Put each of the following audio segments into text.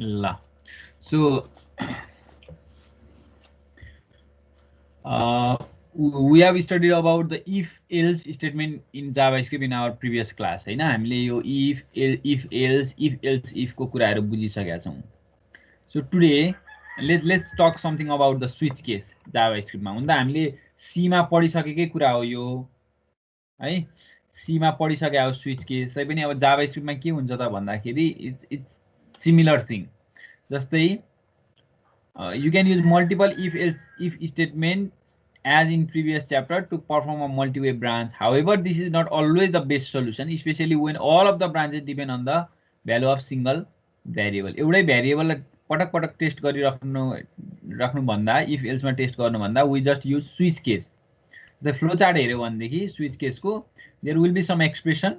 ल so we have studied about the if else statement in JavaScript in our previous class हैन हामीले यो if else if को कुराहरु बुझिसकेका छौं so today let's talk something about the switch case JavaScript मा हुँदा हामीले C मा पढिसकेकै कुरा हो यो है C मा पढिसके हो स्विच केस तै पनि अब JavaScript मा के हुन्छ त भन्दाखेरि इट्स सिमिलर थिङ जस्तै you can use multiple if else if statement as in previous chapter to perform a multi-way branch. However, this is not always the best solution, especially when all of the branches depend on the value of single variable. एउटै variable पटक पटक test गरिराख्नु भन्दा if else मा test गर्नु भन्दा we just use switch case. The flow chart हेर्यो भनेदेखि switch case को there will be some expression.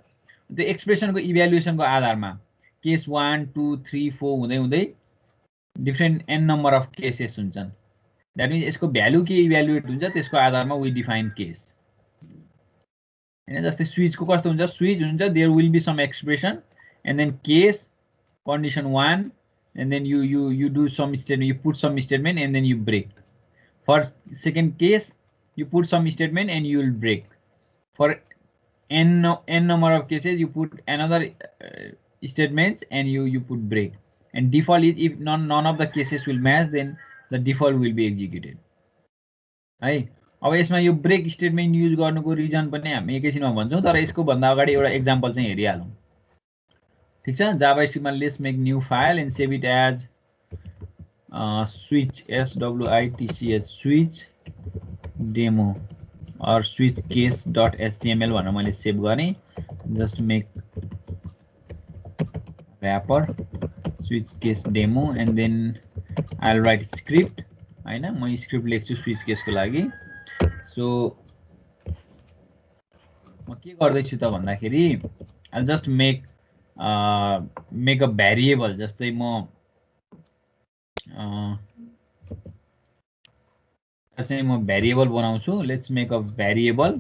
त्यो एक्सप्रेसन को इभ्यालुएसन को आधारमा केस 1 2 3 4 हुँदै हुँदै different n number of cases हुन्छन् दैट मीन्स यसको भ्यालु के इभ्यालुएट हुन्छ त्यसको आधारमा वी डिफाइन केस हैन जस्तै स्विच को कस्तो हुन्छ स्विच हुन्छ there will be some expression and then case condition 1 and then you do some statement, you put some statement and then you break. For second case you put some statement and you will break. For n number of cases you put another statements and you put break. And default is if none of the cases will match, then the default will be executed. है अब यसमा यो brake statement use गर्नुको reason पनि हामी एकैछिनमा भन्छौं तर यसको भन्दा अगाडि एउटा एक्जाम्पल चाहिँ हेरिहालौं ठीक छ जावास्क्रिप्टमा let's make new file and save it as switch switch switch demo or switch case.html भनेर मैले सेभ गरेँ just make wrapper switch case demo and then I'll write script हैन म स्क्रिप्ट लेख्छु switch case को लागि so म के गर्दै छु त भन्दाखेरि I'll just make a variable जस्तै म चाहिँ म भेरिएबल बनाउँछु लेट्स मेक अ भेरिएबल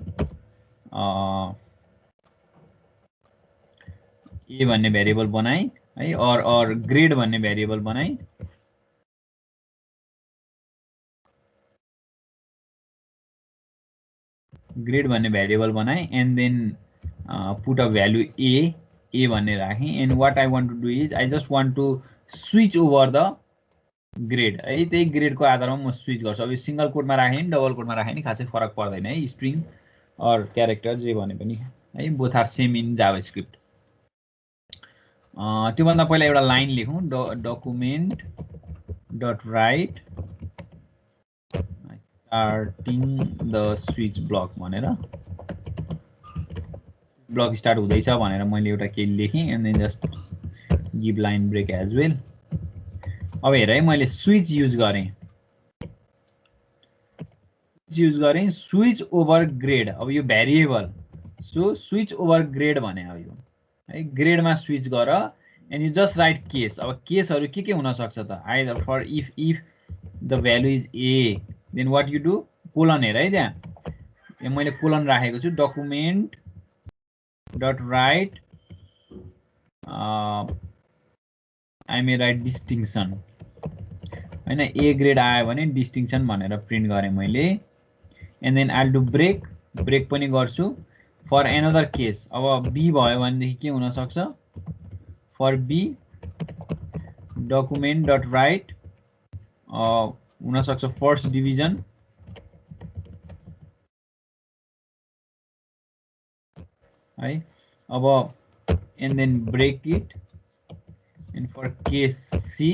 ए भन्ने भेरिएबल बनाई है और ग्रेड भन्ने भेरिएबल बनाई ग्रेड भन्ने भेरिएबल बनाई and then put a value A भन्ने राखेँ and what I want to do is I just want to switch over the grade है त्यही ग्रेडको आधारमा म स्विच गर्छु अब सिंगल कोटमा राखे नि डबल कोटमा राखे नि खासै फरक पर्दैन है स्ट्रिङ और क्यारेक्टर जे भने पनि है both are same in JavaScript त्यो भन्दा पहिला एउटा लाइन लेखौं document dot write starting the switch block भनेर ब्लक स्टार्ट हुँदैछ भनेर मैले एउटा केही लेखेँ and then just give line break as well अब हेर है मैले स्विच युज गरेँ स्विच ओभर ग्रेड अब यो variable so switch over grade भने अब यो है ग्रेडमा स्विच गर and you just write case अब केसहरु के हुन सक्छ त either for if the value is A then what you do colon हेर है त्यहाँ मैले कोलन राखेको छु document dot write I may write distinction हैन ए ग्रेड आयो भने डिस्टिंक्सन भनेर प्रिन्ट गरे मैले and then I do break पनि गर्छु फर एनदर केस अब बी भयो भनेदेखि के हुन सक्छ for B document dot write हुन सक्छ फर्स्ट डिभिजन है अब and then break it and for case C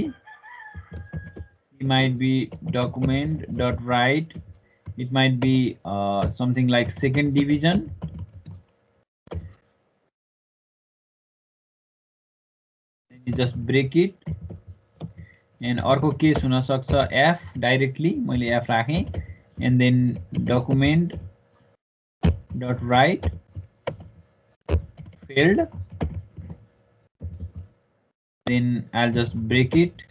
might be document dot write it might be something like second division then you just break it and अर्को case हुन सक्छ f directly मैले f राखेँ and then document dot write failed then I'll just break it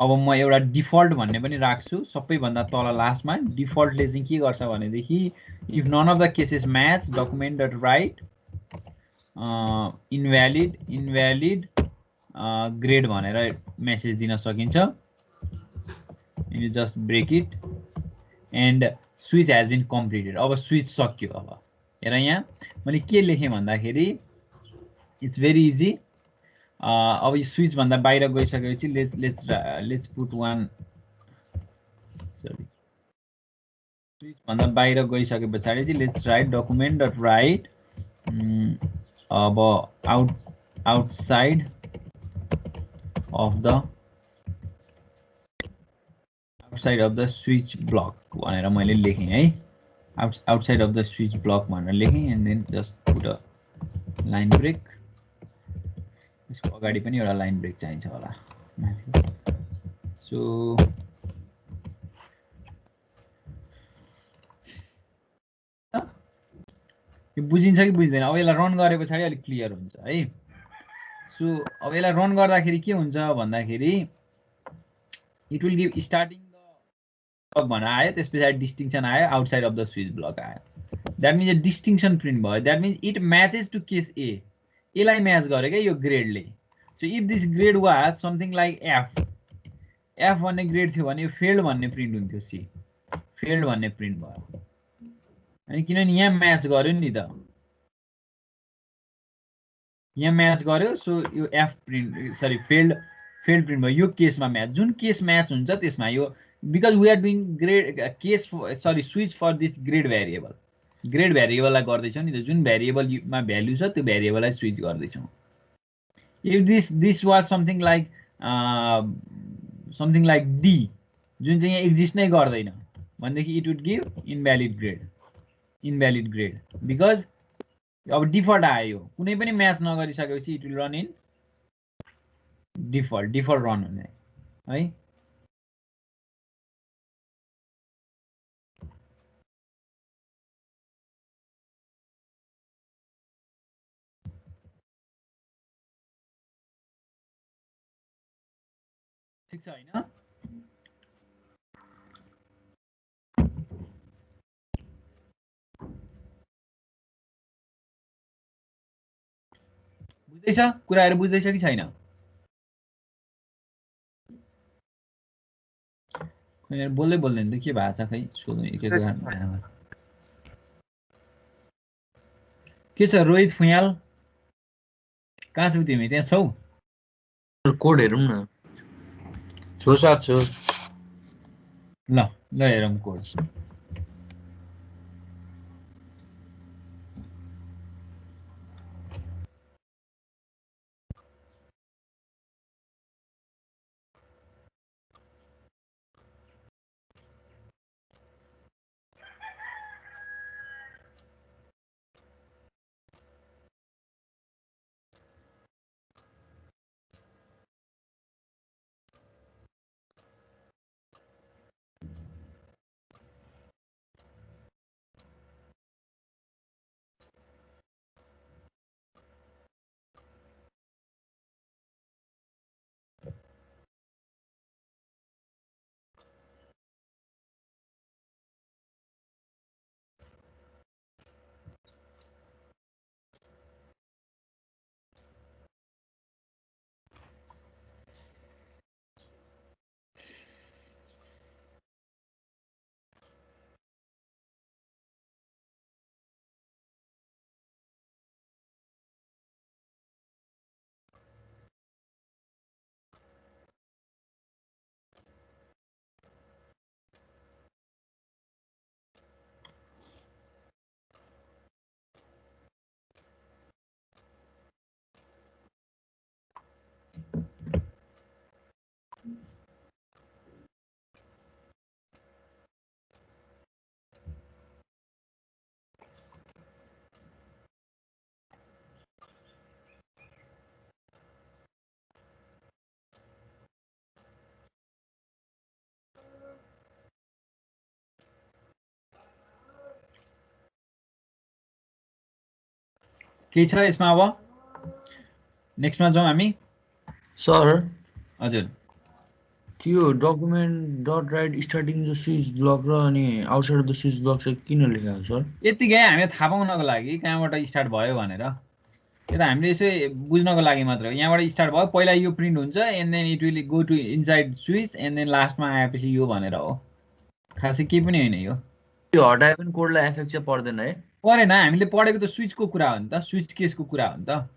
अब म एउटा default भन्ने पनि राख्छु सबैभन्दा तल लास्टमा डिफल्टले चाहिँ के गर्छ भनेदेखि if none of the cases match document dot write invalid grade भनेर मेसेज दिन सकिन्छ you just break it and switch has been completed अब स्विच सक्यो अब हेर यहाँ मैले के लेखेँ भन्दाखेरि इट्स भेरी इजी अब यो स्विच भन्दा बाहिर गइसकेपछि let's put one sorry switch भन्दा बाहिर गइसके पछाडि चाहिँ let's write document dot write अब outside of the switch block भनेर मैले लेखेँ है outside of the switch block भनेर लेखेँ and then just put a line break यसको अगाडि पनि एउटा लाइन ब्रेक चाहिन्छ होला सो यो बुझिन्छ कि बुझ्दैन अब यसलाई रन गरे पछाडि अलिक क्लियर हुन्छ है सो अब यसलाई रन गर्दाखेरि के हुन्छ भन्दाखेरि it will give starting the भनेर आयो त्यस पछाडि डिस्टिङसन आयो outside of the switch block आयो द्याट मिन्स यो डिस्टिङसन प्रिन्ट भयो that means it matches to case A यसलाई म्याच गर्यो क्या यो ग्रेडले so if this grade was something like F भन्ने ग्रेड थियो भने यो फेल्ड भन्ने प्रिन्ट हुन्थ्यो सी फेल्ड भन्ने प्रिन्ट भयो अनि किनभने यहाँ म्याच गर्यो नि त यहाँ म्याच गर्यो सो यो F print sorry failed print भयो यो केसमा म्याच जुन केस म्याच हुन्छ त्यसमा यो because we are doing grade case sorry switch for this grade भेरिएबललाई गर्दैछौँ नि त जुन भेरिएबलमा भ्याल्यु छ त्यो भेरिएबललाई स्विच गर्दैछौँ if this was something like D जुन चाहिँ यहाँ एक्जिस्ट नै गर्दैन भनेदेखि it would give invalid grade because अब डिफल्ट आयो कुनै पनि म्याच नगरिसकेपछि it will run in default run हुने है ठिक छ हैन बुझ्दैछ कुराहरु बुझ्दैछ कि छैन कुनै बोल्दैन त के भएको छ खै सोधौँ एक के छ रोहित फुयाल कहाँ छौ तिमी त्यहाँ छौ कोड हेरौँ न छो साथ छो ल हेरौँ कोड के छ यसमा अब नेक्स्टमा जाउँ हामी सर हजुर त्यो document dot write starting the switch block र अनि आउटसाइड द स्विच ब्लक चाहिँ किन लेखेको सर यतिकै हामी थाहा पाउनको लागि कहाँबाट स्टार्ट भयो भनेर यो त हामीले यसै बुझ्नको लागि मात्र हो। यहाँबाट स्टार्ट भयो, पहिला यो प्रिन्ट हुन्छ and then it will go to inside switch and then लास्टमा आएपछि यो भनेर हो, खासै केही पनि होइन यो। त्यो हटाए पनि कोडलाई एफेक्ट चाहिँ पर्दैन है? परेन, हामीले पढेको त स्विचको कुरा हो नि त, स्विच केसको कुरा हो नि त।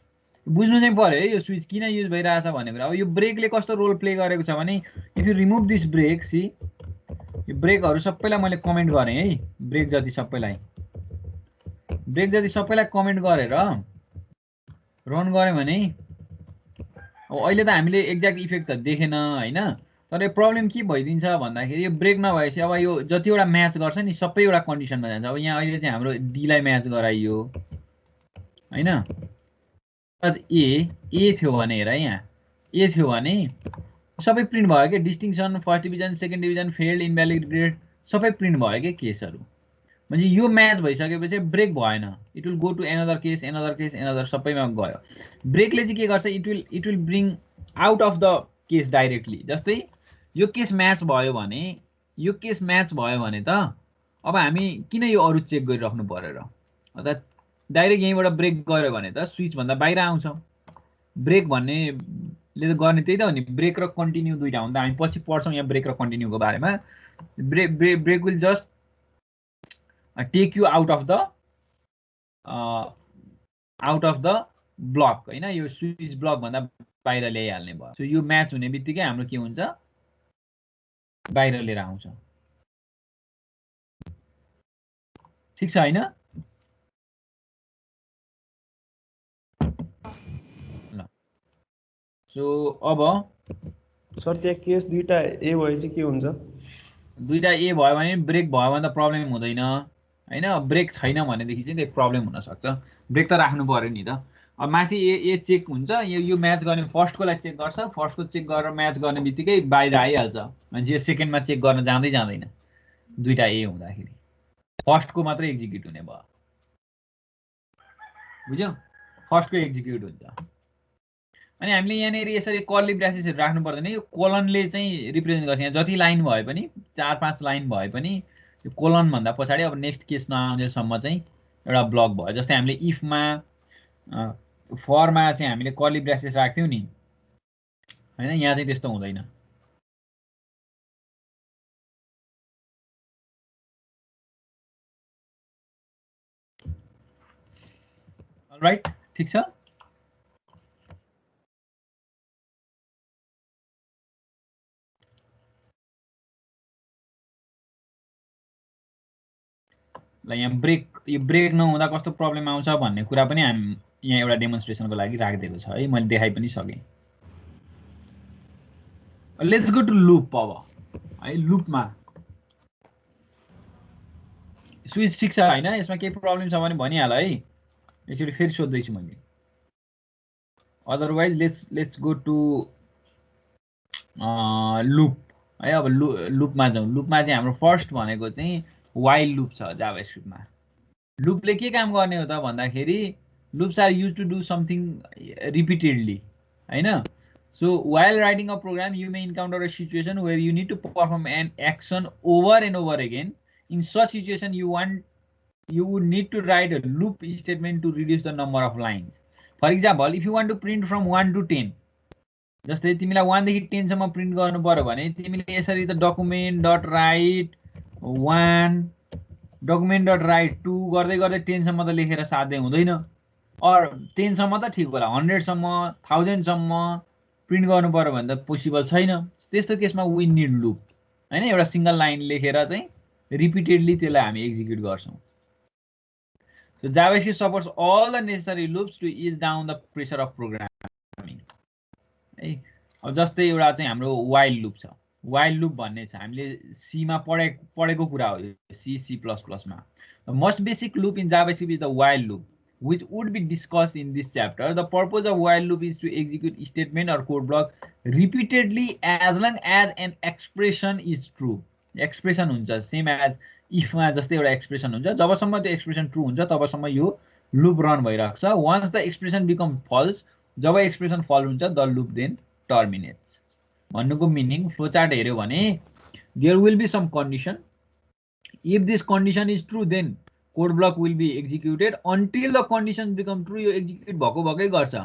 बुझ्नु चाहिँ पर्यो है यो स्विच किन युज भइरहेछ भन्ने कुरा। अब यो ब्रेकले कस्तो रोल प्ले गरेको छ भने if you remove this break, see यो ब्रेकहरू सबैलाई मैले कमेन्ट गरेँ है, ब्रेक जति सबैलाई कमेन्ट गरेर रन गऱ्यो भने अब अहिले त हामीले एक्ज्याक्ट इफेक्ट त देखेन होइन, तर यो प्रब्लम के भइदिन्छ भन्दाखेरि यो ब्रेक नभएपछि अब यो जतिवटा म्याच गर्छ नि सबै एउटा कन्डिसनमा जान्छ। अब यहाँ अहिले चाहिँ हाम्रो डीलाई म्याच गराइयो होइन, ए थियो भने हेर यहाँ ए थियो भने सबै प्रिन्ट भयो क्या, distinction, first division, second division, failed, invalid grade सबै प्रिन्ट भयो क्या केसहरू। म्हणजे यो म्याच भइसकेपछि ब्रेक भएन, it will go to another case another सबैमा गयो। ब्रेकले चाहिँ के गर्छ, it will bring out of the case directly. जस्तै यो केस म्याच भयो भने त अब हामी किन यो अरू चेक गरिराख्नु पर्यो र, अर्थात् डाइरेक्ट यहीँबाट ब्रेक गऱ्यो भने त स्विचभन्दा बाहिर आउँछ। ब्रेक भन्नेले त गर्ने त्यही त हो नि, ब्रेक र कन्टिन्यू दुइटा हुन्छ। हामी पछि पढ्छौँ यहाँ ब्रेक र कन्टिन्यूको बारेमा। Break will just take you out of the block होइन, यो स्विच ब्लक भन्दा बाहिर ल्याइहाल्ने भयो। सो यो म्याच हुने बित्तिकै हाम्रो के हुन्छ, बाहिर लिएर आउँछ। ठिक छ होइन? ल सो अब सर त्यहाँ केस दुईटा ए भएपछि के हुन्छ? दुईटा ए भयो भने ब्रेक भयो भने त प्रब्लम हुँदैन होइन। ब्रेक छैन भनेदेखि चाहिँ त्यो प्रब्लम हुनसक्छ। ब्रेक त राख्नु पर्यो नि त। अब माथि ए चेक हुन्छ, यो म्याच गर्ने फर्स्टकोलाई चेक गर्छ, फर्स्टको चेक गरेर म्याच गर्ने बित्तिकै बाहिर आइहाल्छ। मान्छे यो सेकेन्डमा चेक गर्न जाँदैन दुईटा ए हुँदाखेरि, फर्स्टको मात्रै एक्जिक्युट हुने भयो। बुझ्यौ? फर्स्टको एक्जिक्युट हुन्छ। अनि हामीले यहाँनिर यसरी कर्ली ब्रासेसहरू राख्नु पर्दैन। यो कोलनले चाहिँ रिप्रेजेन्ट गर्छ। यहाँ जति लाइन भए पनि 4-5 लाइन भए पनि यो कोलनभन्दा पछाडि अब नेक्स्ट केस नआउँदैसम्म चाहिँ एउटा ब्लक भयो। जस्तै हामीले इफमा फरमा चाहिँ हामीले कर्ली ब्रासेस राख्थ्यौँ नि होइन, यहाँ चाहिँ त्यस्तो हुँदैन। राइट, ठिक छ। ल यहाँ यो ब्रेक नहुँदा कस्तो प्रब्लम आउँछ भन्ने कुरा पनि हामी यहाँ एउटा डेमोन्स्ट्रेसनको लागि राखिदिएको छ है, मैले देखाइ पनि सकेँ। Let's go to loop. अब है लुपमा स्विच ठिक छ होइन, यसमा केही प्रब्लम छ भने भनिहाल है, यसरी फेरि सोध्दैछु मैले। Otherwise let's go to loop है। अब लुपमा जाउँ। लुपमा चाहिँ हाम्रो फर्स्ट भनेको चाहिँ वाइल लुप छ जाभास्क्रिप्टमा। लुपले के काम गर्ने हो त भन्दाखेरि loops are use to do something repeatedly होइन। So while writing a program, you may encounter a situation where you need to perform an action over and over again. In such situation, you would need to write a loop statement to reduce the number of lines. For example, if you want to print from 1 to 10, जस्तै तिमीलाई 1 देखि 10 सम्म print गर्नु पर्यो भने तिमीले यसरी त document dot write 1 document dot write 2 गर्दै गर्दै 10 सम्म त लेखेर साध्यै हुँदैन। और 10 सम्म त ठिक होला, 100 सम्म 1000 सम्म प्रिन्ट गर्नु पर्यो भने त पोसिबल छैन। त्यस्तो केसमा वी निड लुप होइन। एउटा सिंगल लाइन लेखेर चाहिँ रिपिटेडली त्यसलाई हामी एक्जिक्युट गर्छौँ। So JavaScript supports all the necessary loops to ease down the pressure of programming है। अब जस्तै एउटा चाहिँ हाम्रो वाइल लुप छ। वाइल लुप भन्ने छ हामीले सीमा पढेको कुरा हो यो, C++ मा। Most basic loop in JavaScript is the while loop, which would be discussed in this chapter. The purpose of while loop is to execute statement or code block repeatedly as long as an expression is true. Expression हुन्छ same as if मा जस्तै एउटा expression हुन्छ, जबसम्म त्यो expression true हुन्छ तबसम्म यो loop run भइरहेको छ। Once the expression become false, job expression false हुन्छ the loop then terminates. भन्नुको meaning flowchart हेर्यो भने there will be some condition. If this condition is true, then code block will be executed until the condition become true. यो execute भएकै गर्छ।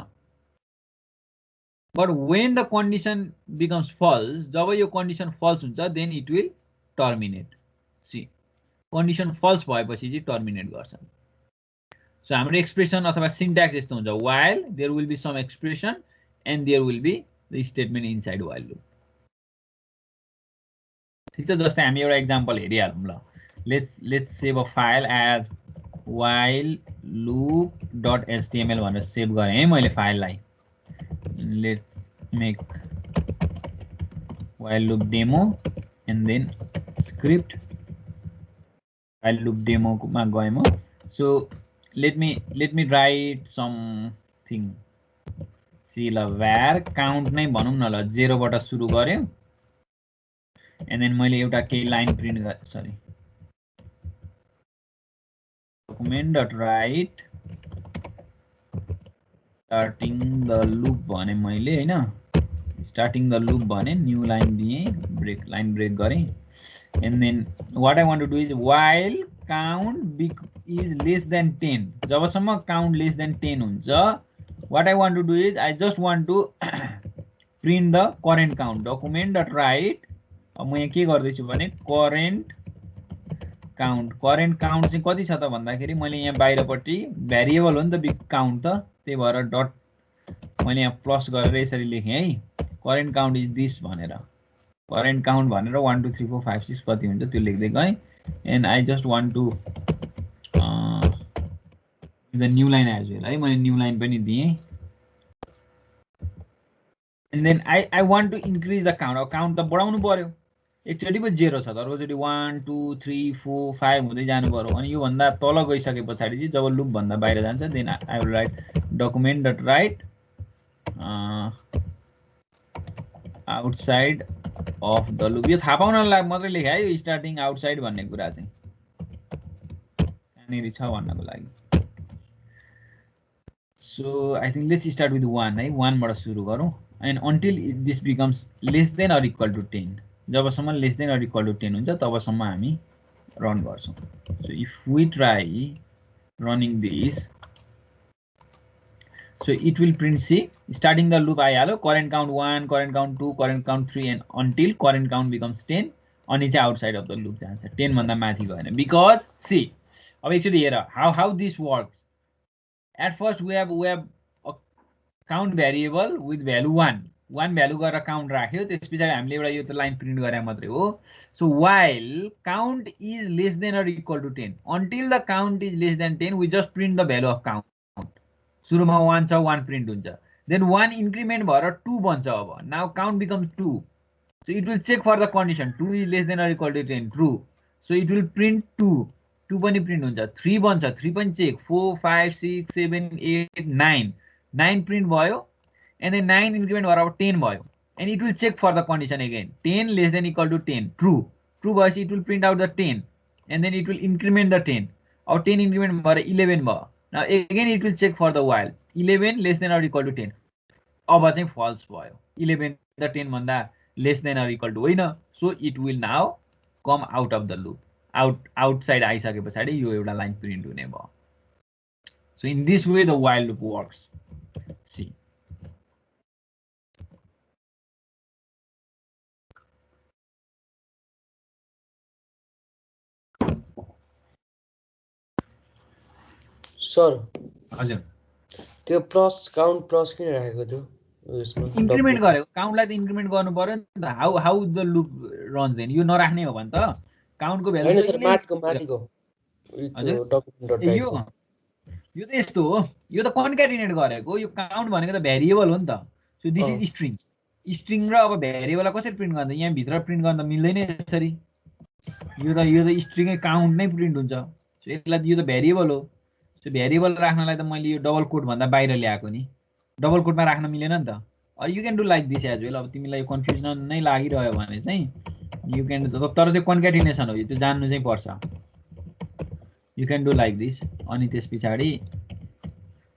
But when the condition becomes false, जब यो condition false हुन्छ then it will terminate. सी condition false भएपछि चाहिँ terminate गर्छ। सो हाम्रो एक्सप्रेसन अथवा सिन्ट्याक्स यस्तो हुन्छ, while there will be some expression and there will be the statement inside while loop. ठिक छ, जस्तै हामी एउटा एक्जाम्पल हेरिहालौँ ल। Let's save a file as while loop.html भनेर सेभ गरेँ है मैले फाइललाई। Let's make while loop demo and then script while loop demo मा गएँ म। So let me write something। See ल var count नै भनौँ न ल, 0 बाट सुरु गर्यो and then मैले एउटा केही लाइन प्रिन्ट गरेँ, sorry document.write starting the loop भने मैले हैन, starting the loop भने न्यू लाइन दिएँ, लाइन ब्रेक गरेँ and then what I want to do is while count is less than 10, जबसम्म count less than 10 हुन्छ what I want to do is I just want to print the current count। document.write अब म यहाँ के गर्दैछु भने current count चाहिँ कति छ त भन्दाखेरि मैले यहाँ बाहिरपट्टि भेरिएबल हो नि त बिग काउन्ट त, त्यही भएर डट मैले यहाँ प्लस गरेर यसरी लेखेँ है, करेन्ट काउन्ट इज दिस भनेर, करेन्ट काउन्ट भनेर 1 2 3 4 5 6 कति हुन्छ त्यो लेख्दै गएँ and I just want to the new line as well है, मैले न्यू लाइन पनि दिएँ and then I want to increase the count. अब काउन्ट त बढाउनु पर्यो, एकचोटि पो 0 छ, अर्कोचोटि 1 2 3 4 5 हुँदै जानु पर्यो। अनि यो भन्दा तल गइसके पछाडि चाहिँ जब लुप भन्दा बाहिर जान्छ then I will write document.write outside of the loop. यो थाहा पाउनलाई मात्रै लेखे है, यो स्टार्टिङ आउटसाइड भन्ने कुरा चाहिँ कहाँनिर छ भन्नको लागि। So I think let's start with 1 है, 1 बाट सुरु गरौँ and until this becomes less than or equal to 10, जबसम्म less than or equal to 10 हुन्छ तबसम्म हामी रन गर्छौँ। So if we try running this, so it will print see starting the loop आइहाल्यो, current count 1 current count 2 current count 3 and until current count becomes 10, अनि चाहिँ outside of the loop जान्छ, 10 भन्दा माथि गएन। बिकज सी अब एकचोटि हेर how this works. At first we have a count variable with value 1 value गरेर काउन्ट राख्यो, त्यस पछाडि हामीले एउटा यो त लाइन प्रिन्ट गरे मात्रै हो। So while count is less than or equal to 10 until the count is less than 10 we just print the value of count. सुरुमा 1 छ 1 प्रिन्ट हुन्छ, देन 1 इन्क्रिमेन्ट भएर 2 बन्छ। अब now count becomes 2, so it will check for the condition 2 is less than or equal to 10 true, so it will print 2 पनि print हुन्छ, 3 बन्छ 3 पनि चेक, 4 5 6 7 8 9 प्रिन्ट भयो and then 9 increment भएर अब 10 भयो and it will check for the condition again 10 less than equal to 10 true भएपछि it will print out the 10 and then it will increment the 10, अब 10 increment भएर 11 भयो। now again it will check for the while 11 less than or equal to 10, अब चाहिँ false भयो, 11 the 10 भन्दा less than or equal to होइन, so it will now come out of the loop, outside आइसके पछाडि यो एउटा लाइन प्रिन्ट हुने भयो। so in this way the while loop works। see sir हजुर त्यो प्लस काउन्ट प्लस किन राखेको थियो यसमा? इन्क्रिमेन्ट गरेको काउन्टलाई त इन्क्रिमेन्ट गर्नु पर्यो नि त, how the loop runs then, यो नराख्ने हो भने त काउन्टको भ्यालु हैन सर माथिको त्यो डकुमेन्ट यो त यस्तो हो, यो त कन्क्याटिनेट गरेको, यो काउन्ट भनेको त भेरिएबल हो नि त। सो दिस इज स्ट्रिङ र अब भेरिएबललाई कसरी प्रिन्ट गर्दा यहाँ भित्र प्रिन्ट गर्न मिल्दैन यसरी, यो त स्ट्रिङै काउन्ट नै प्रिन्ट हुन्छ। सो यसलाई यो त भेरिएबल हो, सो भेरिएबल राख्नलाई त मैले यो डबल कोट भन्दा बाहिर ल्याएको नि, डबल कोटमा राख्न मिलेन नि त। You can do like this as well. अब तिमीलाई यो कन्फ्युजन नै लागिरह्यो भने चाहिँ यु क्यान, तर त्यो कन्क्याटिनेसन हो, यो त्यो जान्नु चाहिँ पर्छ। You can do like this, अनि त्यस पछाडि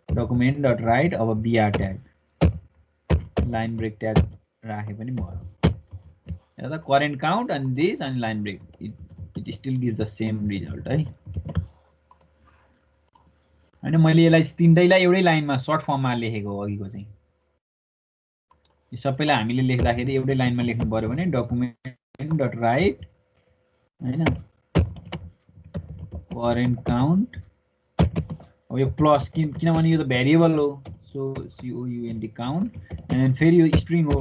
document.write अब br tag line break tag राखे पनि भयो, हेर त करेन्ट काउन्ट अनि दिस अनि line break, it still give the same result है। हैन मैले यसलाई तीनटैलाई एउटै लाइनमा सर्ट फर्ममा लेखेको हो अघिको चाहिँ यो सबैलाई हामीले लेख्दाखेरि एउटै लाइनमा लेख्नु पर्यो भने डकुमेन्ट डट राइट हैन करेन्ट काउन्ट अब यो प्लस किनभने यो त भेरिएबल हो सो COUNT काउन्ट एन्ड फेरि यो स्ट्रिङ हो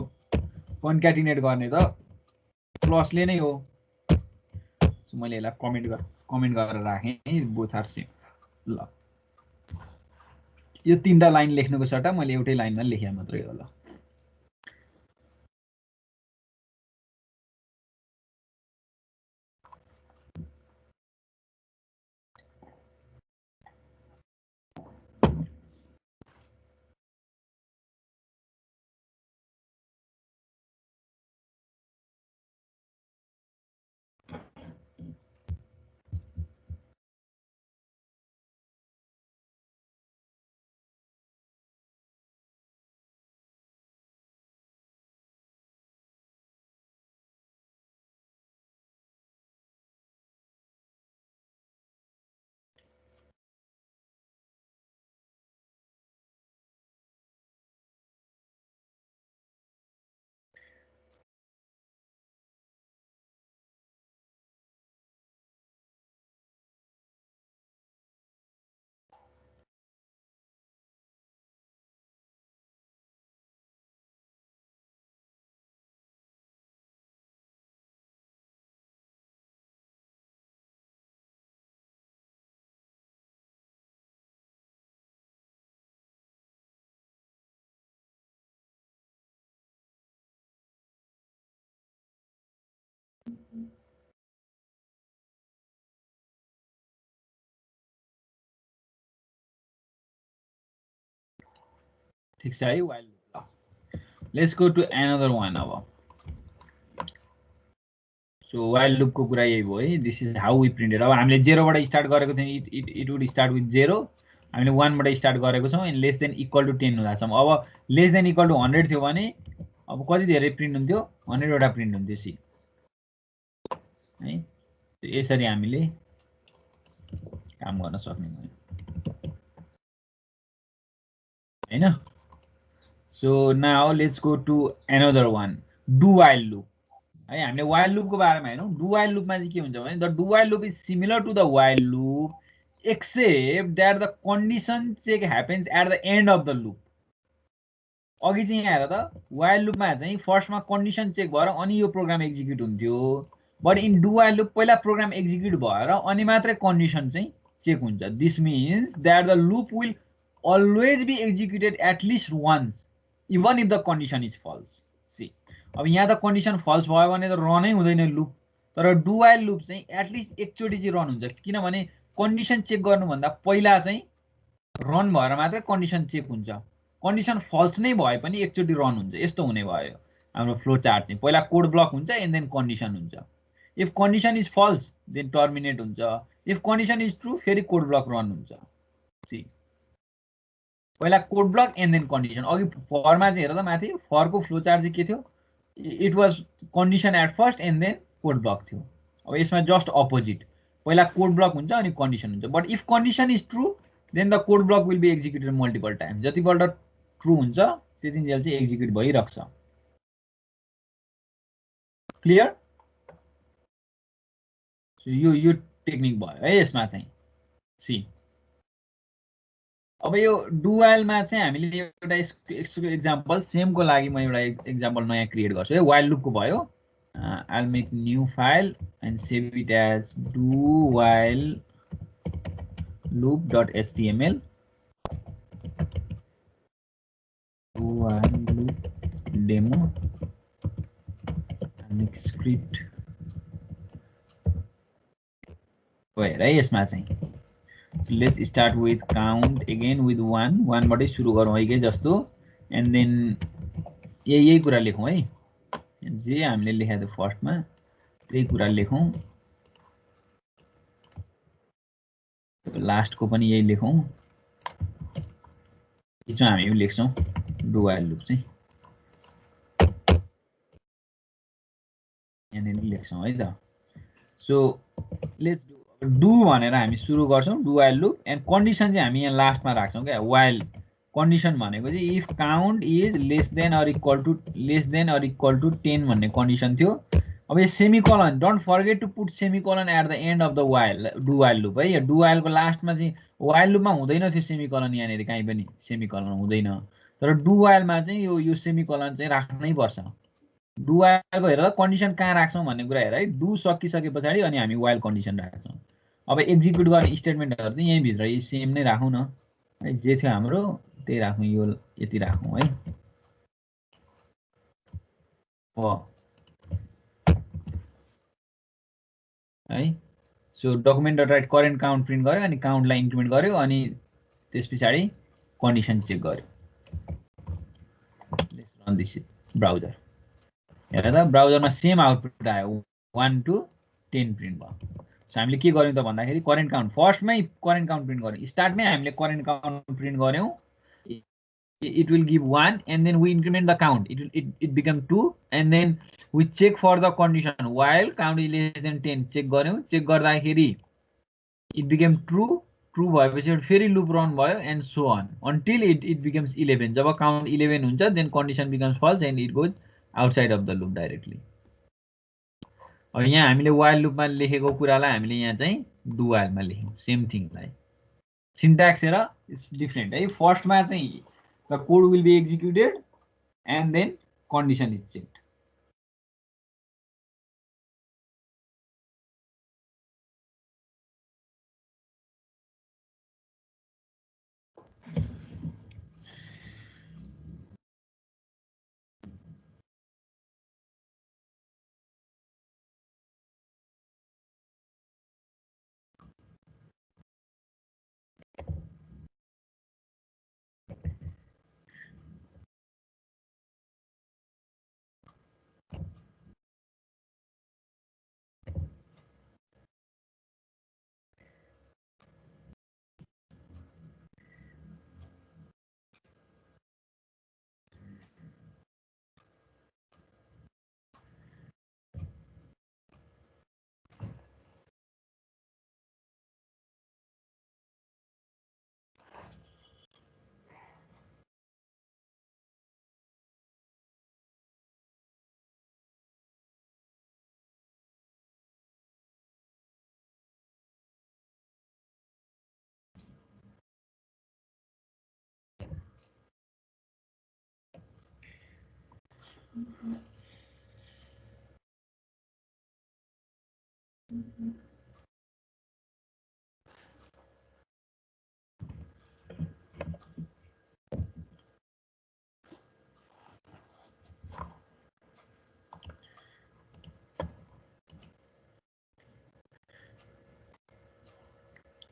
कन्क्याटिनेट गर्ने त प्लसले नै हो सो मैले यसलाई कमेन्ट गरेर राखेँ बोथ आर सेम ल यो तीनटा लाइन लेख्नुको सट्टा मैले एउटै लाइनमा लेखे मात्रै हो ल ठीक छ है while let's go to another one अब सो while लुप को कुरा यही भयो है this is how we printed अब हामीले 0 बाट स्टार्ट गरेको थियौं इट वुड स्टार्ट विथ 0 हामीले 1 बाट स्टार्ट गरेको छौं and less than equal to 10 हुँदासम्म अब लेस देन इक्वल टु 100 थियो भने अब कति धेरै प्रिन्ट हुन्थ्यो 100 वटा प्रिन्ट हुन्थ्यो सी है यसरी हामीले काम गर्न सक्ने भयो हैन so now let's go to another one do while loop है हामीले वाइल लुप को बारेमा हेरौं डु वाइल लुपमा चाहिँ के हुन्छ भने the do while loop is similar to the while loop except that the condition check happens at the end of the loop अघि चाहिँ यहाँ हेर त वाइल लुपमा चाहिँ फर्स्टमा कन्डिसन चेक भएर अनि यो प्रोग्राम एक्जिक्युट हुन्थ्यो but in do while loop पहिला प्रोग्राम एक्जिक्युट भएर अनि मात्रै कन्डिसन चाहिँ चेक हुन्छ this means that the loop will always be executed at least once even if the condition is false see अब यहाँ त कन्डिसन फल्स भयो भने त रनै हुँदैन लुप तर डु वाइल लुप चाहिँ एटलिस्ट एकचोटी चाहिँ रन हुन्छ किनभने कन्डिसन चेक गर्नुभन्दा पहिला चाहिँ रन भएर मात्रै कन्डिसन चेक हुन्छ कन्डिसन फल्स नै भए पनि एकचोटी रन हुन्छ यस्तो हुने भयो हाम्रो फ्लो चार्ट चाहिँ पहिला कोड ब्लक हुन्छ एन्ड देन कन्डिसन हुन्छ if condition is false then terminate हुन्छ इफ कन्डिसन इज ट्रु फेरि कोड ब्लक रन हुन्छ सी पहिला code block and then condition अघि फरमा चाहिँ हेर त माथि फरको फ्लो चार्ट चाहिँ के थियो it was condition at first and then code block थियो अब यसमा जस्ट अपोजिट पहिला कोड ब्लक हुन्छ अनि कन्डिसन हुन्छ but if condition is true then the code block will be executed multiple times जतिपल्ट ट्रु हुन्छ त्यतिन्जेल चाहिँ एक्जिक्युट भइराख्छ क्लियर सो यो टेक्निक भयो है यसमा चाहिँ सी अब यो डु वाइलमा चाहिँ हामीले एउटा एक्जाम्पल सेमको लागि म एउटा एक्जाम्पल नयाँ क्रिएट गर्छु है वाइल लुपको भयो I'll make new file and save it as do while loop.html do while loop demo and make script भएर है यसमा चाहिँ so let's start with count again with 1 बाटै सुरु गरौँ है के जस्तो and then यही कुरा लेखौँ है जे हामीले लेखेको थियो फर्स्टमा त्यही कुरा लेखौँ लास्टको पनि यही लेखौँ बीचमा हामी यो लेख्छौँ डु वाइल लुप चाहिँ यहाँनिर लेख्छौँ है त सो लेट्स डु डु भनेर हामी सुरु गर्छौं do while loop and condition चाहिँ हामी यहाँ लास्टमा राख्छौं क्या वाइल कन्डिसन भनेको चाहिँ if count is less than or equal to 10 भन्ने कन्डिसन थियो। अब यो semicolon don't forget to put semicolon at the end of the while do while loop है। यो डु वाइलको लास्टमा चाहिँ वाइल लुपमा हुँदैन थियो सेमिकोलन, यहाँनिर कहीँ पनि सेमिकोलन हुँदैन, तर डु वाइलमा चाहिँ यो सेमिकोलन चाहिँ राख्नै पर्छ। डु वाइलको हेर कन्डिसन कहाँ राख्छौँ भन्ने कुरा हेर है। डु सकिसके पछाडि अनि हामी वाइल कन्डिसन राख्छौँ। अब एक्जिक्युट गर्ने स्टेटमेन्टहरू चाहिँ यहीँभित्र यी सेम नै राखौँ न है, जे थियो हाम्रो त्यही राखौँ, यो यति राखौँ है। है so document dot right current count print गर्यो अनि काउन्टलाई इन्क्रिमेन्ट गर्यो अनि त्यस पछाडि कन्डिसन चेक गर्यो। Let's run this browser. हेर त ब्राउजरमा सेम आउटपुट आयो 1 to 10 प्रिन्ट भयो। सो हामीले के गर्यौँ त भन्दाखेरि करेन्ट काउन्ट फर्स्टमै करेन्ट काउन्ट प्रिन्ट गर्यौँ, स्टार्टमै हामीले करेन्ट काउन्ट प्रिन्ट गर्यौँ। it will give 1 and then we increment the count, it become 2 and then we check for the condition while count is less than 10 check गर्यौं। Check गर्दाखेरि it became true भएपछि फेरि loop run भयो and so on until it becomes 11। जब count 11 हुन्छ then condition becomes false and it goes outside of the loop directly। अब यहाँ हामीले while लुपमा लेखेको कुरालाई हामीले यहाँ चाहिँ do while मा लेख्यौं सेम थिङलाई। सिन्ट्याक्स हेर इट्स डिफरेन्ट है। फर्स्टमा चाहिँ the code will be executed and then condition is checked।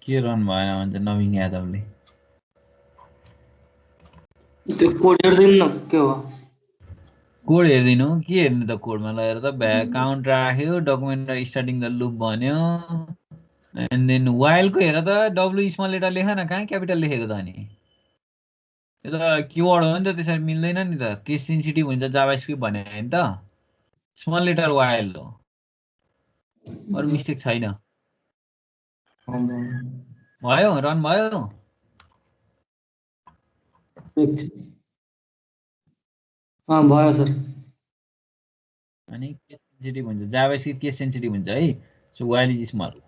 के रन भएन भन्छ नवीन यादवले। त्यो कोड हेर्दैन न के हो? कोड हेर्दिनु के हेर्नु त कोडमा ल हेर त काउन्ट राख्यो डकुमेन्ट स्टार्टिङ द लुप भन्यो एन्ड देन वाइलको हेर त डब्लु स्मल लेटर लेख न, कहाँ क्यापिटल लेखेको त अनि? यो त किवर्ड हो नि त, त्यसरी मिल्दैन नि त। केस सेन्सिटिभ हुन्छ जाभास्क्रिप्ट भने हैन त, स्मल लेटर वाइल हो, अरु मिस्टेक छैन। भयो रन भयो। भयो सर। अनि केस सेन्सिटिभ हुन्छ जाभास्क्रिप्ट, केस सेन्सिटिभ हुन्छ है। So while is small.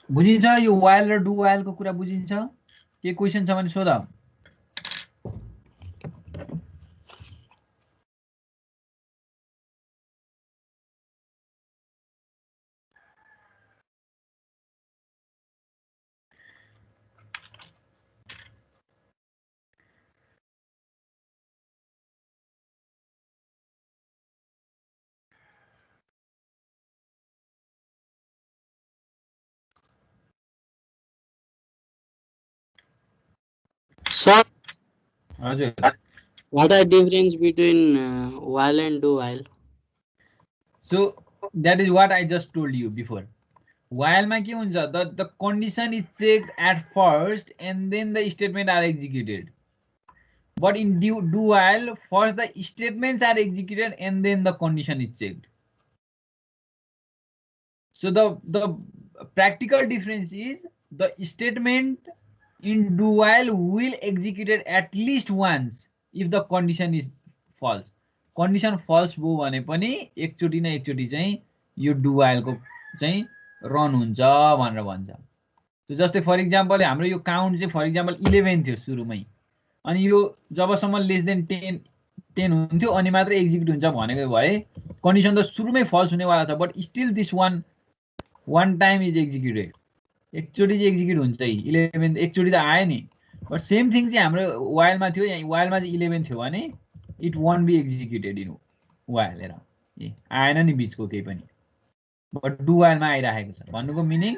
बुझिन्छ यो वाइल र डु वाइलको कुरा बुझिन्छ? के क्वेशन छ भने सोध। Sir, हजुर what are difference between while and do while? So That is what I just told you before. While मा के हुन्छ, the condition is checked at first and then the statement are executed. But in do while, first the statements are executed and then the condition is checked. So the practical difference is the statement in do while will executed at least once if the condition is false. Condition false भयो भने पनि एकचोटी न एकचोटी चाहिँ यो do while को चाहिँ रन हुन्छ भनेर भन्छ. So जस्तै फर एक्जाम्पल हाम्रो यो काउन्ट चाहिँ फर एक्जाम्पल 11 थियो सुरुमै, अनि यो जबसम्म लेस देन 10 हुन्थ्यो अनि मात्र एक्जिक्युट हुन्छ भनेको भए कन्डिसन त सुरुमै फल्स हुनेवाला छ, but still this one time is executed. एकचोटी चाहिँ एक्जिक्युट हुन्छ 11 एकचोटी त आयो नि, बट सेम थिङ चाहिँ हाम्रो वाइलमा थियो. यहाँ वाइलमा चाहिँ 11 थियो भने it won't be executed in while. हेर ए आएन नि बिचको केही पनि, बट डु वाइलमा आइराखेको छ. भन्नुको मिनिङ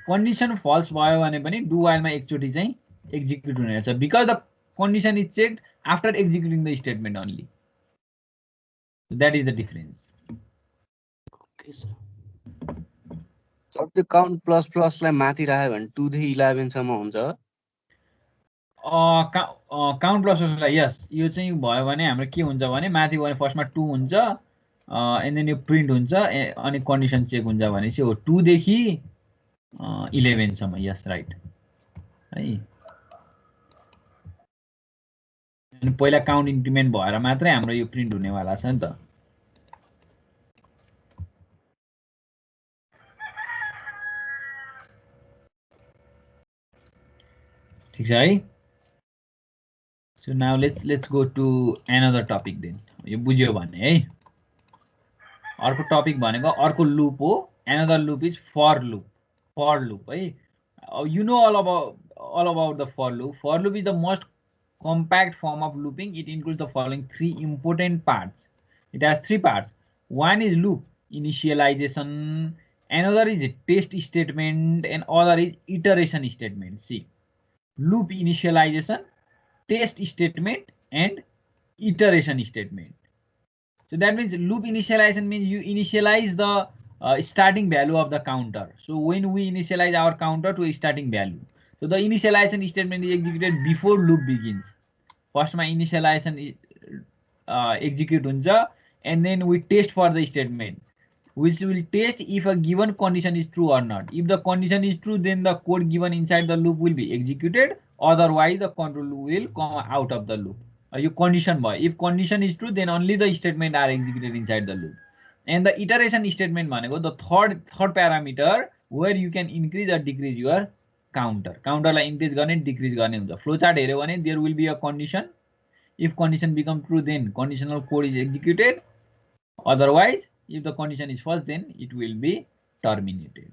कन्डिसन फल्स भयो भने पनि डु वाइलमा एकचोटी चाहिँ एक्जिक्युट हुने रहेछ, because the condition is checked after executing the statement only. That is the difference. Okay, sir. So the count plus लाई माथि राख्यो भने 2 देखि 11 सम्म हुन्छ. काउन्ट प्लस लाई यस, यो चाहिँ भयो भने हाम्रो के हुन्छ भने माथि भने फर्स्टमा 2 हुन्छ एन्ड देन यो प्रिन्ट हुन्छ अनि कन्डिसन चेक हुन्छ भने चाहिँ हो 2 देखि 11 सम्म. यस राइट है. अनि पहिला काउन्ट इन्क्रिमेन्ट भएर मात्रै हाम्रो यो प्रिन्ट हुनेवाला छ नि त. ठीक छ है. So now let's go to another topic then. यो बुझ्यो भने है. अर्को टपिक भनेको अर्को लुप हो. Another loop is for loop. For loop है. You know all about the for loop. For loop is the most compact form of looping. It includes the following 3 important parts. It has 3 parts. One is loop initialization, another is test statement, and other is iteration statement. See, loop initialization, test statement, and iteration statement. So that means loop initialization means you initialize the starting value of the counter. So when we initialize our counter to a starting value, so the initialization statement is executed before loop begins. First my initialization is execute huncha, and then we test for the statement, which will test if a given condition is true or not. If the condition is true, then the code given inside the loop will be executed. Otherwise, the control will come out of the loop. You condition boy. If condition is true, then only the statement are executed inside the loop. And the iteration statement bhaneko the third parameter where you can increase or decrease your counter. Counter लाई increase गर्ने decrease गर्ने हुन्छ. Flow chart हेर्यो भने there will be a condition. If condition becomes true, then conditional code is executed. Otherwise, if the condition is false, then it will be terminated.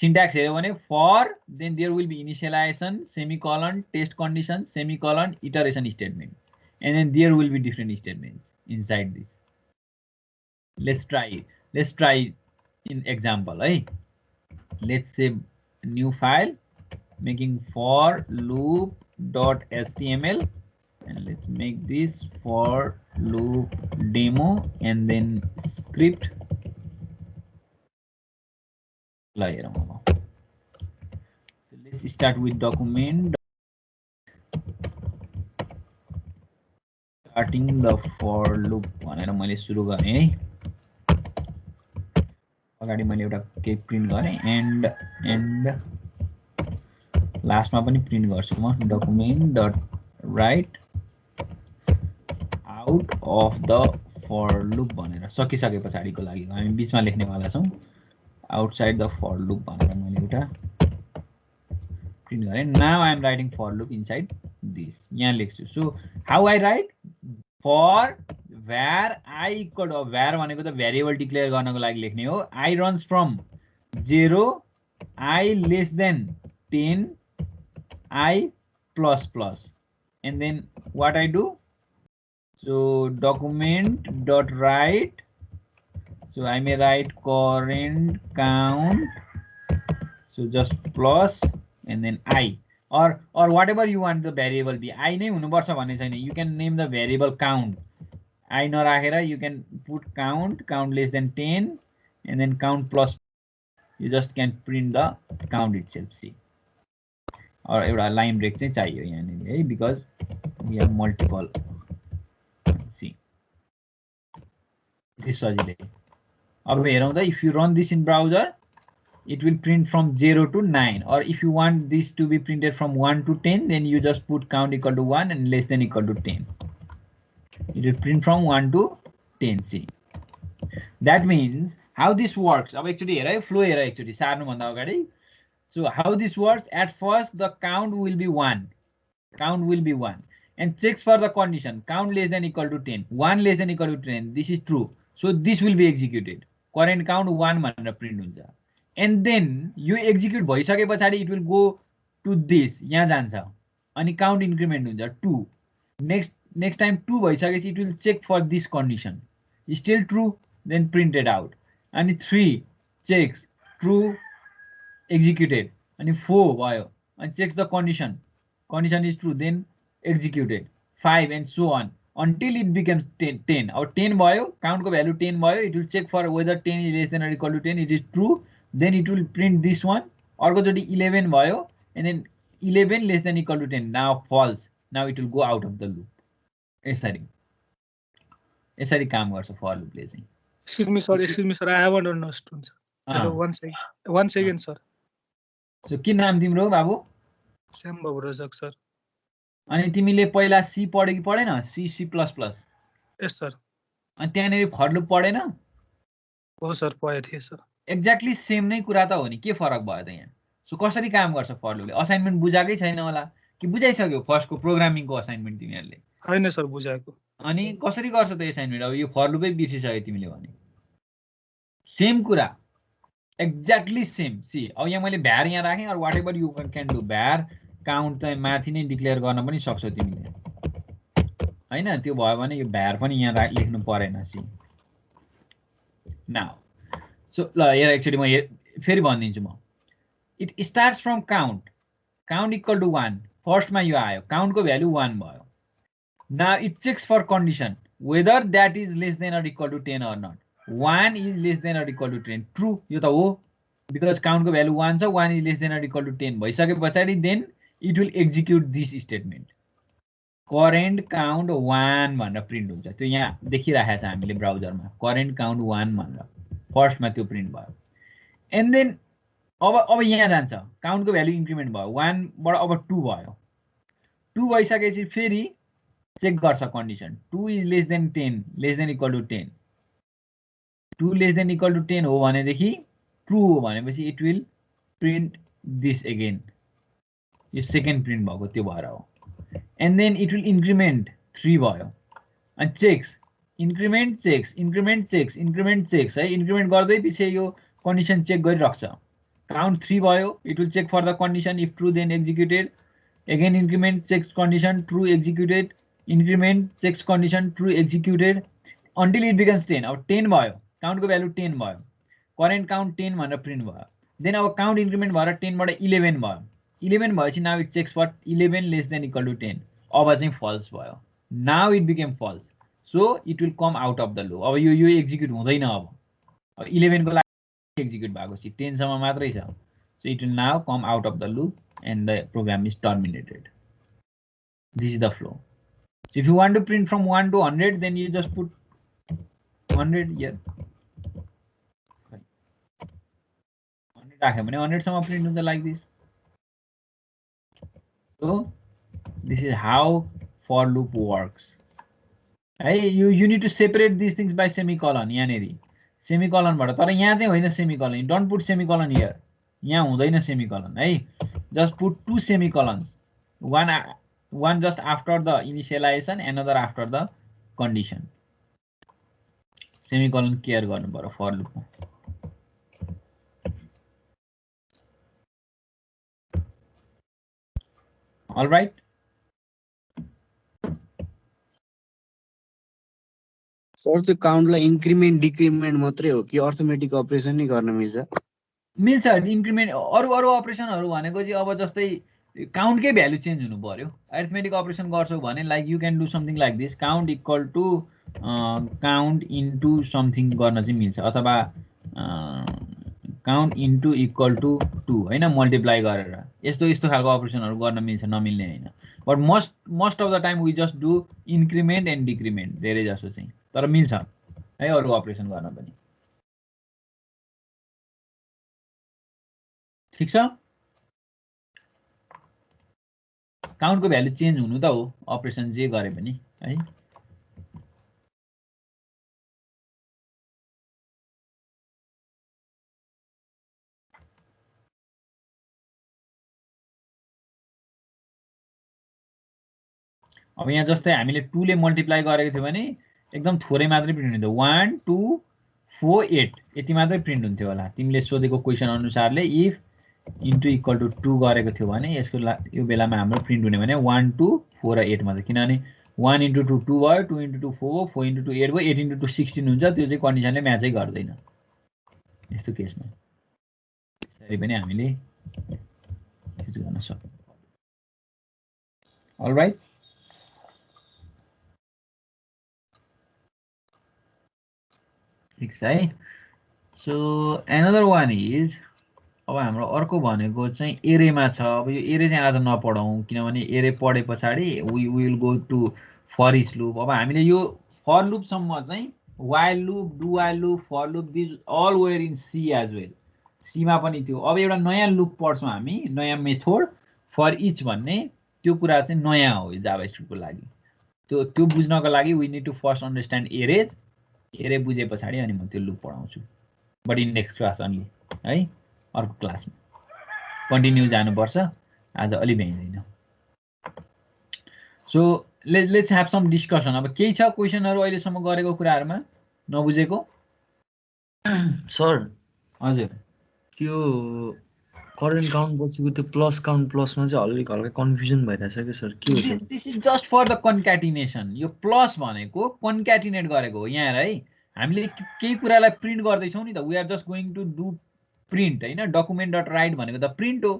Syntax हेर्यो भने for, then there will be initialization, semicolon, test condition, semicolon, iteration statement, and then there will be different statements inside this. Let's try in example. Right? Let's say new file. Making for loop.html, and let's make this for loop demo and then script. So let's start with document. Starting the for loop भनेर मैले सुरु गर्ने है. अगाडि मैले एउटा के print गरे and लास्टमा पनि प्रिन्ट गर्छु म. document dot write out of the for loop भनेर सकिसके पछाडिको लागि हामी बीचमा लेख्नेवाला छौं. outside the for loop भनेर मैले एउटा प्रिन्ट गरे. now I am writing for loop inside this. यहाँ लेख्छु. so how I write? for var I equal to var भनेको त भेरिएबल डिक्लेयर गर्नको लागि लेख्ने हो. I runs from 0 I less than 10 I plus plus, and then what I do? So document dot write. So I may write current count. So just plus and then I or whatever you want the variable be. I नै हुनुपर्छ भन्ने छैन. You can name the variable count. I नराखेर you can put count less than 10 and then count plus, you just can print the count itself. See, or एउटा line break चाहिँ चाहियो यहाँनिर है, because we have multiple. See, this सजिलै. अब हेरौँ त, if you run this in browser, it will print from 0 to 9, or if you want this to be printed from 1 to 10, then you just put count equal to 1 and less than equal to 10. It will print from 1 to 10. See, that means how this works. अब actually हेर है, flow हेर actually सार्नु भन्दा अगाडि. So how this works, at first the count will be 1, count will be 1, and checks for the condition, count less than equal to 10, 1 less than equal to 10, this is true, so this will be executed, current count 1 भनेर print हुन्छ. And then you execute भइसके पछाडि it will go to this, यहाँ जान्छ, अनि count increment हुन्छ 2, next time 2 भइसकेपछि it will check for this condition, still true, then print it out, and 3 checks true, executed, and 4 भयो, and checks the condition is true, then executed, 5 and so on until it becomes 10. Or 10 भयो, count को value 10 भयो, it will check for whether 10 is less than or equal to 10, it is true, then it will print this one. अर्को चोटी 11 भयो, and then 11 less than equal to 10, now false, now it will go out of the loop. यसरी काम गर्छ for loop ले चाहिँ. Excuse me sir, I haven't understood sir. Hello, one second sir. So के नाम तिम्रो बाबु? श्यामबाबु रजक सर. अनि तिमीले पहिला सी पढ्यो कि पढेन? C C++. Yes sir. अनि त्यहाँनेरि फर लुप पढेन? हो सर, पढे थिए सर. एक्ज्याक्टली सेम नै कुरा त हो नि, के फरक भयो त यहाँ? सो कसरी काम गर्छ फर लुपले? असाइनमेन्ट बुझाकै छैन होला कि बुझाइसक्यो फर्स्टको प्रोग्रामिङको असाइनमेन्ट तिमीहरुले? हैन सर, बुझाएको. अनि कसरी गर्छ त असाइनमेन्ट? अब यो फर लुपै बिर्सिसक्यो तिमीले भने. सेम कुरा, एक्ज्याक्टली सेम. सी, अब यहाँ मैले भ्यार यहाँ राखेँ, or whatever you can do, var count चाहिँ माथि नै डिक्लेयर गर्न पनि सक्छौ तिमीले, हैन? त्यो भयो भने यो भ्यार पनि यहाँ लेख्नु परेन. सी नाउ, सो ल हेर, एक्चुअली म फेरि भनिदिन्छु म. It starts from count equal to 1, फर्स्टमा यो आयो, काउन्टको भ्यालु 1 भयो. Now it checks for condition whether that is less than or equal to 10 or not. 1 is less than or equal to 10, true, यो त हो, बिकज काउन्टको भ्यालु 1 छ, 1 is less than or equal to 10 भइसके पछाडि then it will execute this statement, current count 1 भनेर print हुन्छ. त्यो यहाँ देखिरहेको छ हामीले ब्राउजरमा, करेन्ट काउन्ट 1 भनेर फर्स्टमा त्यो प्रिन्ट भयो. एन्ड देन अब यहाँ जान्छ, काउन्टको भ्यालु इन्क्रिमेन्ट भयो, 1 बाट अब 2 भयो. 2 भइसकेपछि फेरि चेक गर्छ condition, 2 is less than 10, less than equal to 10, 2 less than equal to 10 हो भनेदेखि ट्रु हो भनेपछि it will print this again. यो सेकेन्ड प्रिन्ट भएको त्यो भएर हो. And then it will increment 3 भयो, अनि checks, increment checks, increment checks, increment checks है, इन्क्रिमेन्ट गर्दै पछि यो कन्डिसन चेक गरिराख्छ. काउन्ट 3 भयो, it will check for the condition, if true then executed, again increment checks condition, true executed, increment checks condition, true executed, until it becomes 10. अब 10 भयो, काउन्टको value 10 भयो, current count 10 भनेर print भयो. Then अब count increment भएर 10 बाट 11 भयो, 11 भएपछि now it checks for 11 less than equal to 10, अब चाहिँ फल्स भयो. Now it became false, so it will come out of the loop. अब यो एक्जिक्युट हुँदैन. अब 11 को लागि एक्जिक्युट भएको छ, 10 सम्म मात्रै छ. So it will now come out of the loop and the program is terminated. This is the flow. So if you want to print from 1 to 100, then you just put 100 here. 100 राख्यो भने 100 सम्म print हुन्छ like this. So this is how for loop works. Hey, you need to separate these things by semicolon. यहाँनेरि semicolon बाट, तर यहाँ चाहिँ होइन semicolon. You don't put semicolon here. यहाँ हुँदैन semicolon है. Just put 2 semicolons. One just after the initialization, another after the condition. Semicolon care गर्नु पर्यो for loop मा. All right. सर त्यो काउन्टलाई इन्क्रिमेन्ट डिक्रिमेन्ट मात्रै हो कि अर्थमेटिक अपरेसन नै गर्न मिल्छ? मिल्छ. इन्क्रिमेन्ट अरु अपरेसनहरु भनेको चाहिँ अब जस्तै काउन्टकै भ्यालु चेन्ज हुनु पर्यो. अरिथमेटिक अपरेसन गर्छौ भने like you can do something like this, count equal to count into something गर्न चाहिँ मिल्छ, अथवा काउन्ट इन्टु इक्वल टु 2 होइन, मल्टिप्लाई गरेर यस्तो यस्तो खालको अपरेसनहरू गर्न मिल्छ, नमिल्ने होइन। But most of the time we just do increment and decrement धेरै जसो चाहिँ, तर मिल्छ है अरू अपरेसन गर्न पनि। ठिक छ, काउन्टको भ्यालु चेन्ज हुनु त हो अपरेसन जे गरे पनि है। अब यहाँ जस्तै हामीले 2 ले मल्टिप्लाई गरेको थियो भने एकदम थोरै मात्रै प्रिन्ट हुन्थ्यो, 1 2 4 8 यति मात्रै प्रिन्ट हुन्थ्यो होला। तिमीले सोधेको क्वेसन अनुसारले इफ इन्टु इक्वल टु 2 गरेको थियो भने यसको यो बेलामा हाम्रो प्रिन्ट हुने भने 1 2 4 र 8 मात्रै, किनभने 1 इन्टु 2 2 भयो, 2 इन्टु 2 4 भयो, 4 इन्टु 2 8 भयो, 8 इन्टु 2 16 हुन्छ। त्यो चाहिँ कन्डिसनले म्याचै गर्दैन यस्तो केसमा। त्यसरी पनि हामीले युज गर्न सक्छौँ। अलराइट, ठिक छ है। सो एनदर वान इज, अब हाम्रो अर्को भनेको चाहिँ एरेमा छ। अब यो एरे चाहिँ आज नपढौँ, किनभने एरे पढे पछाडि we will go to for each loop. अब हामीले यो फर लुपसम्म चाहिँ while loop, do while loop, for loop, these all were in C as well, सीमा पनि थियो। अब एउटा नयाँ लुप पढ्छौँ हामी, नयाँ मेथड फर इच भन्ने। त्यो कुरा चाहिँ नयाँ हो जाभास्क्रिप्टको लागि। त्यो बुझ्नको लागि we need to first understand arrays. Array बुझे पछाडि अनि म त्यो लुप पढाउँछु, but in next class only है, अर्को क्लासमा कन्टिन्यू जानुपर्छ, आज अलि भ्याइँदैन। So let's have some discussion. अब केही छ क्वेसनहरू अहिलेसम्म गरेको कुराहरूमा नबुझेको? सर हजुर, त्यो करेन्ट काउन्ट पछिको त्यो प्लस काउन्ट प्लसमा चाहिँ अलिक हल्का कन्फ्युजन भइरहेछ क्या सर, के हो त्यो? This is just for the concatenation. यो प्लस भनेको कन्क्याटिनेट गरेको हो यहाँ है। हामीले केही कुरालाई प्रिन्ट गर्दैछौँ नि त, we are just going to do print होइन। डकुमेन्ट डट राइट भनेको त प्रिन्ट हो।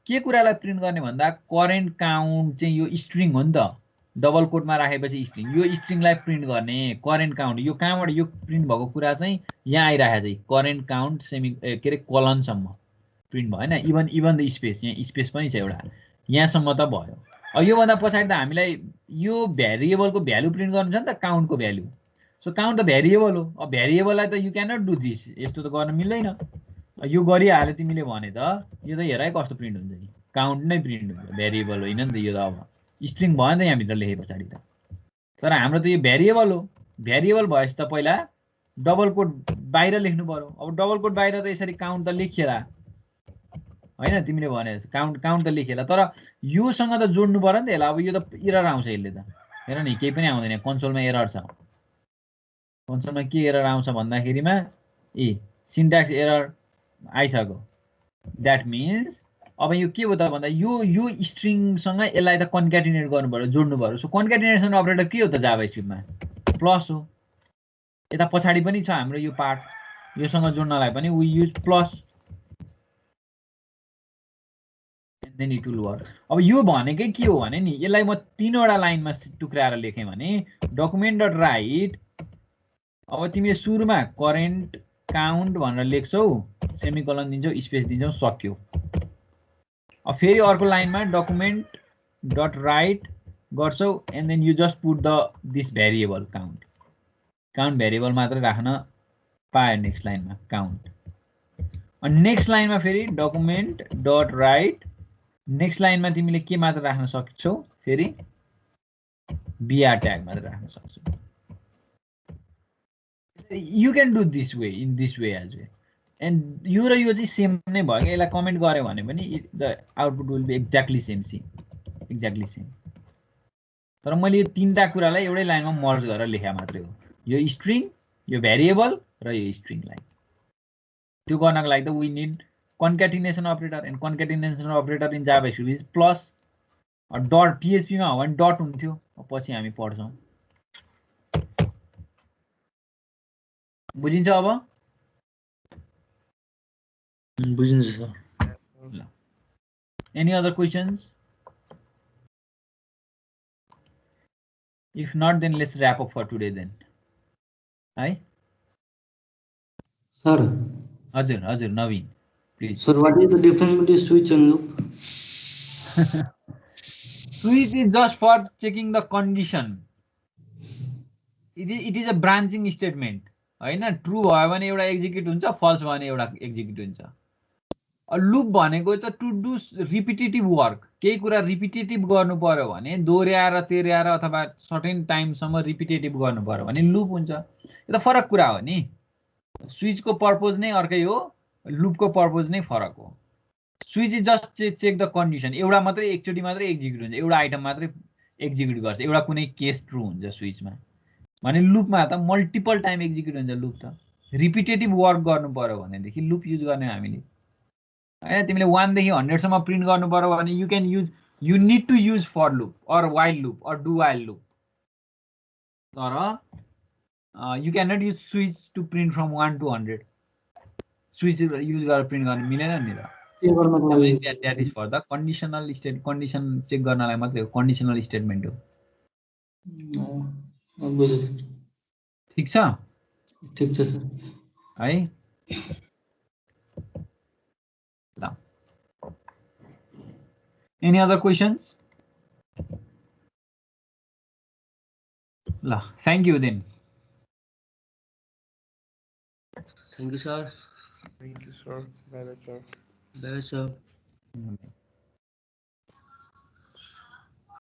के कुरालाई प्रिन्ट गर्ने भन्दा करेन्ट काउन्ट चाहिँ यो स्ट्रिङ हो नि त, डबल कोटमा राखेपछि स्ट्रिङ, यो स्ट्रिङलाई प्रिन्ट गर्ने करेन्ट काउन्ट। यो कहाँबाट यो प्रिन्ट भएको कुरा चाहिँ यहाँ आइरहेको चाहिँ करेन्ट काउन्ट सेमी के अरे कलनसम्म प्रिन्ट भएन। इभन द स्पेस, यहाँ स्पेस पनि छ एउटा, यहाँसम्म त भयो। अब योभन्दा पछाडि त हामीलाई यो भ्यारिएबलको भ्यालु प्रिन्ट गर्नु छ नि त, काउन्टको भ्यालु। सो काउन्ट त भ्यारिएबल हो। अब भ्यारिएबललाई त you can not do this, यस्तो त गर्न मिल्दैन। यो गरिहाल्यो तिमीले भने त यो त हेर है कस्तो प्रिन्ट हुन्छ नि, काउन्ट नै प्रिन्ट हुन्छ, भ्यारिएबल होइन नि त यो त। अब स्ट्रिङ भयो नि त यहाँभित्र लेखे पछाडि त, तर हाम्रो त यो भ्यारिएबल हो। भ्यारिएबल भएपछि त पहिला डबल कोट बाहिर लेख्नु पर्यो। अब डबल कोट बाहिर त यसरी काउन्ट त लेखिएला होइन, तिमीले भने काउन्ट त लेखिएला, तर योसँग त जोड्नु पर्यो नि त यसलाई। अब यो त एरर आउँछ यसले त, हेर नि केही पनि आउँदैन। कन्सोलमा एरर छ। कन्सोलमा के एरर आउँछ भन्दाखेरिमा सिन्ट्याक्स एरर आइसक्यो। द्याट मिन्स अब यो के हो त भन्दा यो स्ट्रिङसँग यसलाई त कन्क्याटिनेट गर्नु पर्यो, जोड्नु पर्यो। सो कन्क्याटिनेसन अपरेटर के हो त जाभास्क्रिप्टमा? प्लस हो। यता पछाडि पनि छ हाम्रो यो पार्ट, योसँग जोड्नलाई पनि we use plus, then it will work. अब यो भनेकै के हो भने नि, यसलाई म 3वटा लाइनमा टुक्राएर लेखेँ भने डकुमेन्ट डट राइट, अब तिमीले सुरुमा करेन्ट काउन्ट भनेर लेख्छौ, सेमिकोलन दिन्छौ, स्पेस दिन्छौ, सक्यो। अब फेरि अर्को लाइनमा डकुमेन्ट डट राइट गर्छौ and then you just put the this variable count. Count variable मात्र राख्न पायो नेक्स्ट लाइनमा काउन्ट। अनि नेक्स्ट लाइनमा फेरि डकुमेन्ट डट राइट, नेक्स्ट लाइनमा तिमीले के मात्र राख्न सक्छौ, फेरि बिआर ट्याग मात्र राख्न सक्छौ। You can do this way, in this way as way. एन्ड यो र यो चाहिँ सेम नै भयो क्या। यसलाई कमेन्ट गऱ्यो भने पनि the output will be exactly same, exactly same. तर मैले यो 3टा कुरालाई एउटै लाइनमा मर्ज गरेर लेखा मात्रै हो, यो स्ट्रिङ, यो भ्यारिएबल र यो स्ट्रिङलाई। त्यो गर्नको लागि त we need concatenation operator, and concatenation operator in JavaScript is plus. Dot पिएचपीमा हो भने डट हुन्थ्यो, पछि हामी पढ्छौँ। बुझिन्छ अब? बुझिन्छ सर। ल, any other questions? If not, then let's wrap up for today then. Hi? Sir, हजुर नवीन please. sir, what is the difference between switch and loop? Switch is just for checking the condition. It is a branching statement. हैन, true भयो भने एउटा execute हुन्छ, falls भयो भने एउटा execute हुन्छ. लुप भनेको त टु डु रिपिटेटिभ वर्क. केही कुरा रिपिटेटिभ गर्नु पर्यो भने दोहोऱ्याएर तेर्याएर अथवा सर्टेन टाइमसम्म रिपिटेटिभ गर्नु पर्यो भने लुप हुन्छ. यो त फरक कुरा हो नि. स्विचको पर्पज नै अर्कै हो, लुपको पर्पज नै फरक हो. Switch is just check the condition. एउटा मात्रै एकचोटि मात्रै एक्जिक्युट हुन्छ, एउटा आइटम मात्रै एक्जिक्युट गर्छ, एउटा कुनै केस ट्रु हुन्छ स्विचमा. भने लुपमा त मल्टिपल टाइम एक्जिक्युट हुन्छ. लुप त रिपिटेटिभ वर्क गर्नु पर्यो भनेदेखि लुप युज गर्ने हामीले. हैन, तिमीले 1 देखि 100 सम्म प्रिन्ट गर्नु पर्यो भने you need to use for loop or while loop or do while loop. तर you can not use switch to print from 1 to 100. Switch use गरेर प्रिन्ट गर्न मिलेन नि त. That is for the conditional state. Condition check गर्नलाई मात्रै हो, conditional statement हो. ठिक छ? ठिक छ सर. है ल. Any other questions? La, thank you then. Thank you, sir. Thank you, sir. Bye, sir. Bye, sir.